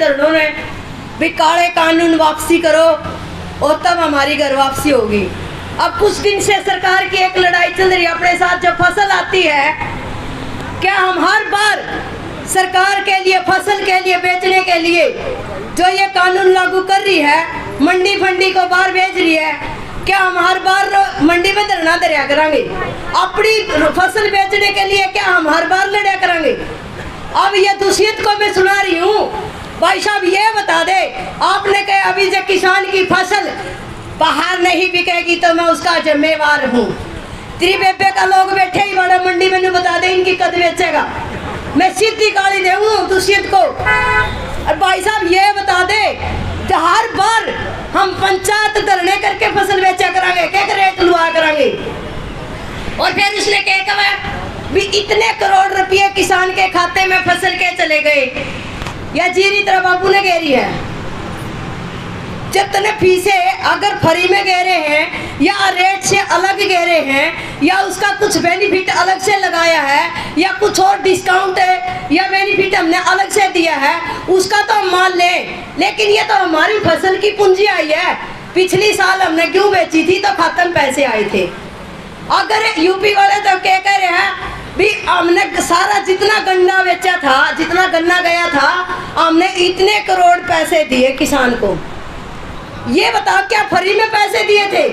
धरणों ने भी काले कानून वापसी करो और तब हमारी घर वापसी होगी। अब कुछ दिन से सरकार की एक लड़ाई चल रही है अपने साथ। जब फसल आती है, क्या हम हर बार सरकार के लिए, फसल के लिए, बेचने के लिए जो ये कानून लागू कर रही है, मंडी फंडी को बाहर भेज रही है, क्या हम हर बार मंडी में धरना दरिया करेंगे? अपनी फसल बेचने के लिए क्या हम हर बार लड़ा करेंगे? अब ये दूषित को मैं सुना रही हूँ, भाई साहब ये बता दे, आपने कहा अभी जब किसान की फसल बाहर नहीं बिकेगी तो मैं उसका जिम्मेवार हूँ। त्रिबेबे का लोग बैठे ही बड़ा मंडी में बता दे इनकी कद बेचेगा, मैं सीधी गाली दूँ दूषित को। और भाई साहब ये बता दे, हर बार हम पंचायत धरने करके फसल बेचा करांगे, क्या रेट लुआ करांगे? और फिर उसने क्या कहा भी इतने करोड़ रुपये किसान के खाते में फसल के चले गए, या जीरी तरह बाबू ने घेरी है। जितने फीसे अगर फ्री में घेरे हैं या रेट से अलग घेरे हैं या उसका कुछ बेनिफिट अलग से लगाया है या कुछ और डिस्काउंट है या बेनिफिट हमने अलग से दिया है, उसका तो हम मान लें, लेकिन ये तो हमारी फसल की पूंजी आई है। पिछली साल हमने क्यों बेची थी तो खाते में पैसे आए थे। अगर यूपी वाले तो क्या कह रहे हैं भी हमने सारा जितना गन्ना बेचा था, जितना गन्ना गया था, हमने इतने करोड़ पैसे दिए किसान को। ये बताओ क्या फ्री में पैसे दिए थे?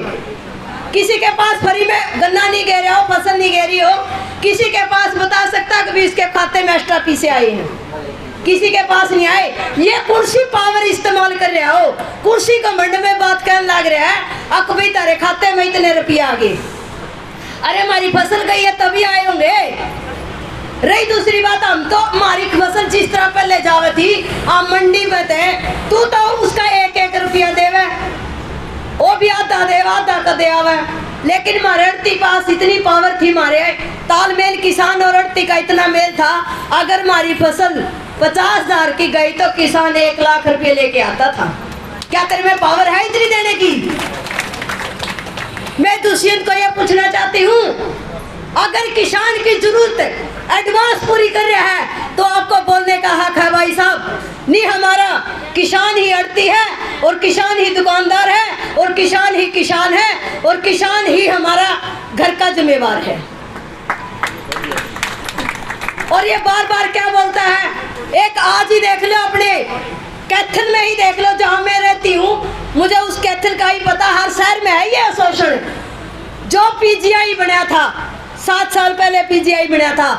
किसी के पास फ्री में गन्ना नहीं गिर रहा हो, फसल नहीं गिरी हो, किसी के पास बता सकता कि इसके खाते में एक्स्ट्रा पैसे आए हैं? किसी के पास नहीं आए। ये कुर्सी पावर इस्तेमाल कर रहा हो, कुर्सी को मंड में बात कहने लग रहा है अकबी तारे खाते में इतने रुपये आ गए। अरे हमारी फसल गई है तभी आए होंगे। रही दूसरी बात, हम तो हमारी फसल जिस तरह पहले जावे थी, हम मंडी में थे, तू तो उसका एक एक रुपया देवे, वो भी आधा देवा आधा का दे आवे। लेकिन हमारे अड़ती पास इतनी पावर थी, हमारे तालमेल किसान और अड़ती का इतना मेल था, अगर हमारी फसल 50,000 की गई तो किसान 1 लाख रुपये लेके आता था। क्या तेरे में पावर है इतनी देने की? मैं दुष्यंत को यह पूछना चाहती हूँ, अगर किसान की जरूरत एडवांस पूरी कर रहा है तो आपको बोलने का हक है भाई साहब। नहीं, हमारा किसान ही अड़ती है और किसान ही दुकानदार है और किसान ही किसान है और किसान ही हमारा घर का जिम्मेवार है। और ये बार बार क्या बोलता है, एक आज ही देख लो, अपने कैथल में ही देख लो जहां मैं रहती हूँ, मुझे उस कैथल का ही पता, हर शहर में है ये शोषण। जो पीजीआई बना था 7 साल पहले, पीजीआई बना था,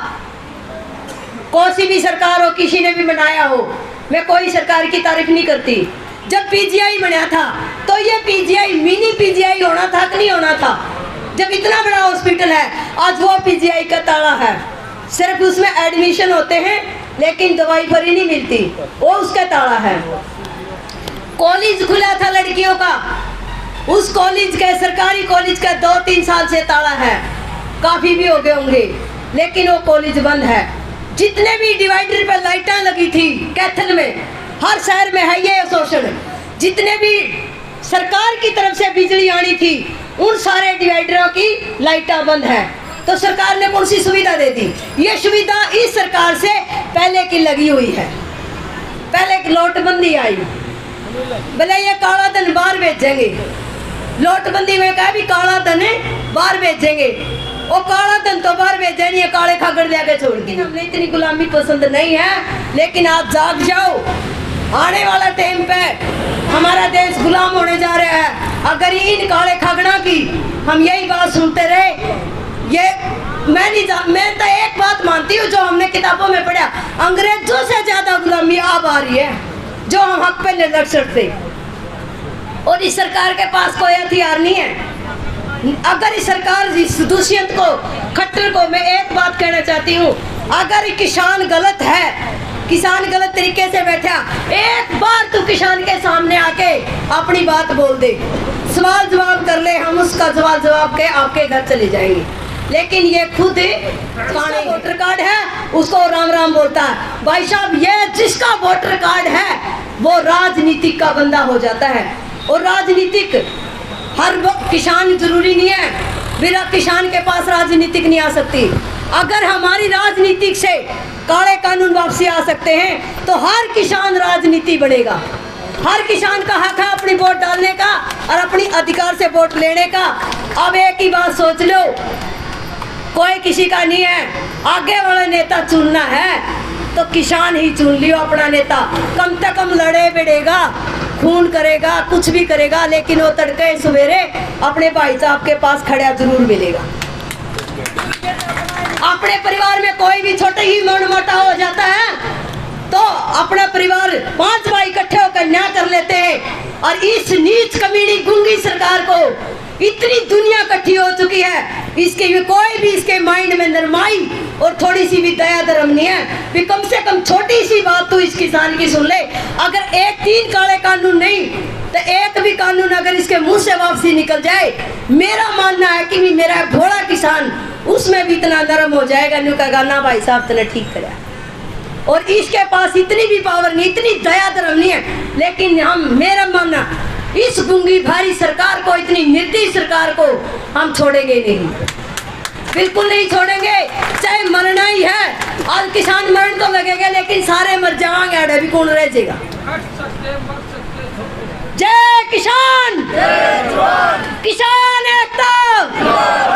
कोई भी सरकार हो, किसी ने भी बनाया हो, मैं कोई सरकार की तारीफ नहीं करती। जब पीजीआई बना था तो ये पीजीआई मिनी पीजीआई होना था कि नहीं होना था? जब इतना बड़ा हॉस्पिटल है, आज वो पीजीआई का ताला है, सिर्फ उसमें एडमिशन होते हैं लेकिन दवाई फ्री नहीं मिलती, वो उसका ताला है। कॉलेज खुला था लड़कियों का, उस कॉलेज का, सरकारी कॉलेज का 2-3 साल से ताला है, काफी भी हो गए होंगे, लेकिन वो कॉलेज बंद है। जितने भी डिवाइडर पर लाइटें लगी थी कैथल में, हर शहर में है ये शोषण। जितने भी सरकार की तरफ से बिजली आनी थी, उन सारे डिवाइडरों की लाइटें बंद है। तो सरकार ने कौन सी सुविधा दे दी? ये सुविधा इस सरकार से पहले की लगी हुई है। पहले नोटबंदी आई, बोले ये काला धन बाहर भेजेंगे, नोटबंदी में कहा भी काला धन बाहर भेजेंगे, वो काला धन तो बाहर भेजे नहीं, काले खागड़ लेके छोड़ दी। हमने इतनी गुलामी पसंद नहीं है, लेकिन आप जाग जाओ, आने वाला टाइम पे हमारा देश गुलाम होने जा रहा है। अगर इन काले खागड़ा की हम यही बात सुनते रहे, ये मैं तो एक बात मानती हूँ जो हमने किताबों में पढ़ा, अंग्रेजों से ज्यादा गुलामी अब आ रही है, जो हम हक पे नहीं लड़ सकते। और इस सरकार के पास कोई हथियार नहीं है। अगर इस सरकार इस दुष्यंत को, खट्टर को मैं एक बात कहना चाहती हूँ, अगर किसान गलत है, किसान गलत तरीके से बैठा, एक बार तू किसान के सामने आके अपनी बात बोल दे, सवाल जवाब कर ले, हम उसका सवाल जवाब के आपके घर चले जाएंगे। लेकिन ये खुद वोटर कार्ड है उसको राम राम बोलता है। भाई साहब, ये जिसका वोटर कार्ड है वो राजनीतिक का बंदा हो जाता है। और राजनीतिक हर वक्त किसान जरूरी नहीं है, बिना किसान के पास राजनीतिक नहीं आ सकती। अगर हमारी राजनीति से काले कानून वापसी आ सकते हैं तो हर किसान राजनीति बढ़ेगा। हर किसान का हक है अपनी वोट डालने का और अपनी अधिकार से वोट लेने का। अब एक ही बात सोच लो, कोई किसी का नहीं है, आगे वाला नेता चुनना है तो किसान ही चुन लियो अपना नेता। कम से कम लड़े बिड़ेगा, खून करेगा, कुछ भी करेगा, लेकिन वो तड़के सवेरे अपने भाई साहब के पास खड़ा जरूर मिलेगा। अपने परिवार में कोई भी छोटे ही मन मोटा हो जाता है तो अपना परिवार 5 भाई इकट्ठे होकर न्याय कर लेते हैं। और इस नीच कमीनी गुंगी सरकार को इतनी दुनिया इकट्ठी हो चुकी है, इसके भी कोई भी इसके माइंड में नरमाई और थोड़ी सी भी दया धर्म नहीं है भी कम से कम छोटी सी बात तो इस किसान की सुन ले। अगर 1-3 काले कानून नहीं तो एक भी कानून अगर इसके मुंह से वापसी निकल जाए, मेरा मानना है कि भी मेरा भोला किसान उसमें भी इतना नरम हो जाएगा, न्यू का गाना भाई साहब तने ठीक करा। और इसके पास इतनी भी पावर नहीं, इतनी दया धर्म नहीं है, लेकिन हम, मेरा मानना, इस गुंगी भारी सरकार को, इतनी निर्दयी सरकार को हम छोड़ेंगे नहीं, बिल्कुल नहीं छोड़ेंगे। चाहे मरना ही है, आज किसान मरण तो लगेगा लेकिन सारे मर जाएंगे, अड़े भी कौन रह जाएगा। जय किसान, किसान एकता।